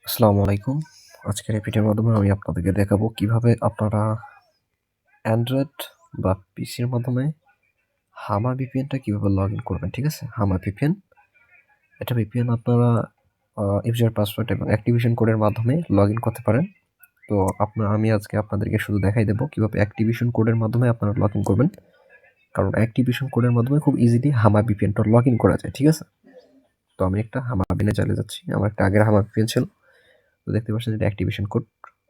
আসসালামু আলাইকুম। আজকের এই ভিডিওর মাধ্যমে আমি আপনাদেরকে দেখাবো কিভাবে আপনারা অ্যান্ড্রয়েড বা পিসির মাধ্যমে হামা ভিপিএনটা কিভাবে লগইন করবেন, ঠিক আছে? হামা ভিপিএন, এটা ভিপিএন আপনারা ইউজার পাসওয়ার্ড এবং অ্যাক্টিভেশন কোডের মাধ্যমে লগইন করতে পারেন। তো আমি আজকে আপনাদেরকে শুধু দেখাই দেবো কিভাবে অ্যাক্টিভেশন কোডের মাধ্যমে আপনারা লগইন করবেন। কারণ অ্যাক্টিভেশন কোডের মাধ্যমে খুব ইজিলি হামা ভিপিএনটা লগইন করা যায়, ঠিক আছে? তো আমি একটা হামা ভিপিএনে চালিয়ে যাচ্ছি। আমার একটা আগের হামা ভিপিএন ছিল। তো দেখতে পাচ্ছেন এটা অ্যাক্টিভেশন কোড।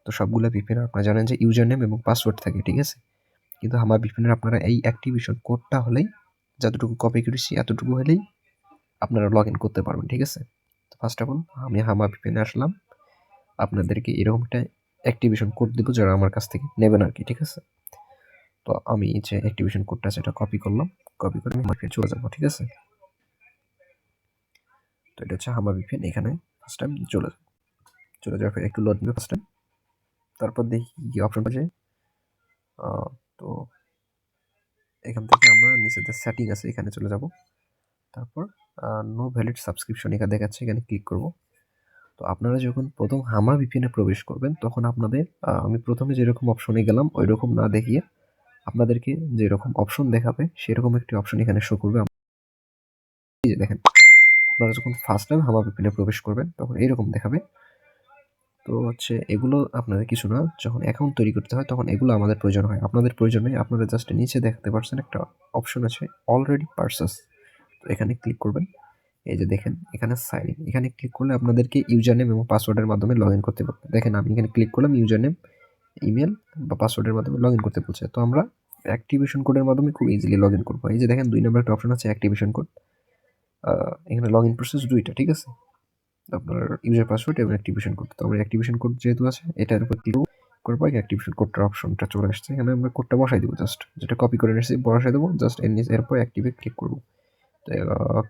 তো সবগুলো ভিপিএন আপনারা জানেন যে ইউজার নেম এবং পাসওয়ার্ড থাকে, ঠিক আছে? কিন্তু আমার ভিপিএনের আপনারা এই অ্যাক্টিভেশন কোডটা হলেই, যতটুকু কপি করেছি এতটুকু হলেই আপনারা লগ ইন করতে পারবেন, ঠিক আছে? তো ফার্স্ট অফ অল আমি আমার ভিপিএনে আসলাম। আপনাদেরকে এরকম একটা অ্যাক্টিভেশন কোড দেবো যারা আমার কাছ থেকে নেবেন আর কি, ঠিক আছে? তো আমি যে অ্যাক্টিভেশন কোডটা সেটা কপি করলাম। কপি করে আমি আমার চলে যাবো, ঠিক আছে? তো এটা হচ্ছে আমার ভিপিএন। এখানে ফার্স্ট টাইম চলে যাওয়ার পর একটু লোড নেবে ফার্স্ট টাইম। তারপর দেখি কি অপশন পাচ্ছে। তো এখান থেকে আমরা নিচে যে সেটিং আছে এখানে চলে যাব। তারপর নো ভ্যালিড সাবস্ক্রিপশন এখানে দেখাচ্ছে, এখানে ক্লিক করব। তো আপনারা যখন প্রথম হামা ভিপিএনে প্রবেশ করবেন তখন আপনাদের আমি প্রথমে যেরকম অপশনে গেলাম ওই রকম না দেখিয়ে আপনাদেরকে যেরকম অপশন দেখাবে সেরকম একটি অপশন এখানে শো করবে। এই যে দেখেন, আপনারা যখন ফার্স্ট টাইম হামা ভিপিএনে প্রবেশ করবেন তখন এরকম দেখাবে। তো হচ্ছে এগুলো আপনাদের কিছু না, যখন অ্যাকাউন্ট তৈরি করতে হয় তখন এগুলো আমাদের প্রয়োজন হয়। আপনাদের প্রয়োজন নেই। আপনারা জাস্ট নিচে দেখতে পাচ্ছেন একটা অপশন আছে অলরেডি পারচেস। তো এখানে ক্লিক করবেন। এই যে দেখেন এখানে সাইন ইন, এখানে ক্লিক করলে আপনাদেরকে ইউজার নেম এবং পাসওয়ার্ডের মাধ্যমে লগ ইন করতে পারবেন। দেখেন আমি এখানে ক্লিক করলাম, ইউজার নেম, ইমেল বা পাসওয়ার্ডের মাধ্যমে লগ ইন করতে বলছে। তো আমরা অ্যাক্টিভেশন কোডের মাধ্যমে খুব ইজিলি লগ ইন করবো। এই যে দেখেন 2 নম্বর একটা অপশন আছে অ্যাক্টিভেশন কোড। এখানে লগ ইন প্রসেস দুইটা, ঠিক আছে? আপনার ইউজার পাসওয়ার্ড এবং অ্যাক্টিভেশন কোড। তো আমরা অ্যাক্টিভেশন কোড যেহেতু আছে এটার উপর ক্লিক করার পর অ্যাক্টিভেশন কোডটার অপশনটা চলে আসছে। এখানে আমরা কোডটা বসাই দেবো, জাস্ট যেটা কপি করে নিয়েছি বসাই দেবো, জাস্ট এরপর অ্যাক্টিভে ক্লিক করবো। তো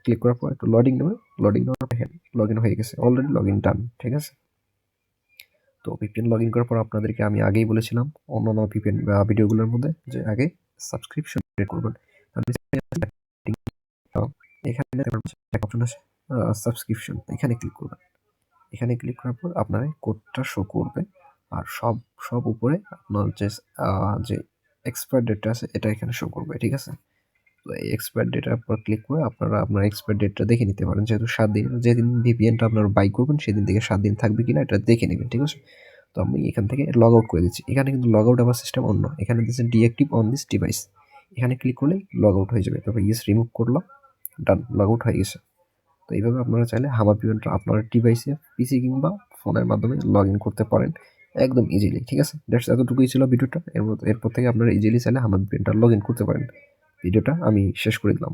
ক্লিক করার পর একটু লোডিং নেবে। লোডিং নেওয়ার পর লগ ইন হয়ে গেছে, অলরেডি লগ ইন ডান, ঠিক আছে? তো ভিপিএন লগ ইন করার পর আপনাদেরকে আমি আগেই বলেছিলাম অন্যান্য ভিপিএন বা ভিডিওগুলোর মধ্যে যে আগে সাবস্ক্রিপশন করবেন। এখানে একটা অপশন আছে সাবস্ক্রিপশন, এখানে ক্লিক করবেন। এখানে ক্লিক করার পর আপনার কোডটা শো করবে। আর সব উপরে আপনার যে এক্সপায়ার ডেটটা আছে এটা এখানে শো করবে, ঠিক আছে? তো এই এক্সপায়ার ডেটার উপর ক্লিক করে আপনারা আপনার এক্সপায়ার ডেটটা দেখে নিতে পারেন। যেহেতু 7 দিন, যেদিন ভিপিএনটা আপনারা বাই করবেন সেদিন থেকে 7 দিন থাকবে কিনা এটা দেখে নেবেন, ঠিক আছে? তো আমি এখান থেকে লগ আউট করে দিচ্ছি। এখানে কিন্তু লগ আউট আবার সিস্টেম অন্য। এখানে দিচ্ছেন ডিঅ্যাক্টিভ অন দিস ডিভাইস। এখানে ক্লিক করলেই লগ আউট হয়ে যাবে। তারপর ইয়েস রিমুভ করলাম, ডান, লগ আউট হয়ে গেছে। তো এইভাবে আপনারা চাইলে হামা ভিপিএনটা আপনার ডিভাইসে পিসি কিংবা ফোনের মাধ্যমে লগ ইন করতে পারেন একদম ইজিলি, ঠিক আছে? দ্যাটস এতটুকুই ছিল ভিডিওটা। এরপর থেকে আপনারা ইজিলি চাইলে হামা ভিপিএনটা লগ ইন করতে পারেন। ভিডিওটা আমি শেষ করে দিলাম।